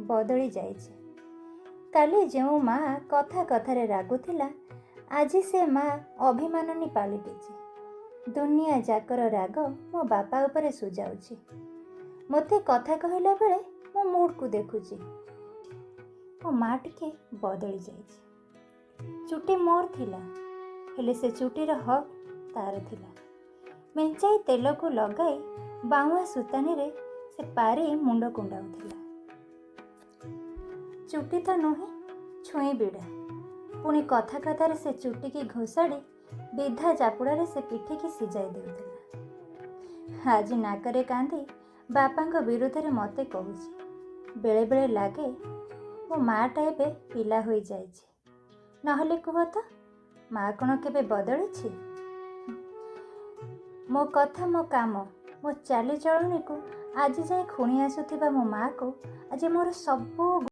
ବଦଳି ଯାଇଛି। କାଲି ଯେଉଁ ମା କଥା କଥାରେ ରାଗୁଥିଲା, ଆଜି ସେ ମା ଅଭିମାନନୀ ପାଲଟିଛି। ଦୁନିଆ ଯାକର ରାଗ ମୋ ବାପା ଉପରେ ସୁଯାଉଛି। ମୋତେ କଥା କହିଲା ବେଳେ ମୋ ମୁଡକୁ ଦେଖୁଛି। ମୋ ମା ଟିକେ ବଦଳି ଯାଇଛି। ଚୁଟି ମୋର ଥିଲା, ହେଲେ ସେ ଚୁଟିର ହକ୍ ତାର ଥିଲା। ମେଞ୍ଚାଇ ତେଲକୁ ଲଗାଇ ବାଉଁଆ ସୁତାନୀରେ ସେ ପାରି ମୁଣ୍ଡ କୁଣ୍ଡାଉଥିଲା। ଚୁଟି ତ ନୁହେଁ, ଛୁଇଁ ବିଡ଼ା। ପୁଣି କଥା କଥାରେ ସେ ଚୁଟିକି ଘୋଷାଡ଼ି ବିଧା ଚାପୁଡ଼ାରେ ସେ ପିଠିକି ସିଝାଇ ଦେଉଥିଲା। ଆଜି ନାକରେ କାନ୍ଦି ବାପାଙ୍କ ବିରୁଦ୍ଧରେ ମୋତେ କହୁଛି। ବେଳେବେଳେ ଲାଗେ ମୋ ମାଆଟା ଏବେ ପିଲା ହୋଇଯାଇଛି। ନହେଲେ କୁହ ତ, ମା କ'ଣ କେବେ ବଦଳିଛି? ମୋ କଥା, ମୋ କାମ, ମୋ ଚାଲିଚଳଣିକୁ ଆଜି ଯାଏ ଖୁଣି ଆସୁଥିବା ମୋ ମାଆକୁ ଆଜି ମୋର ସବୁ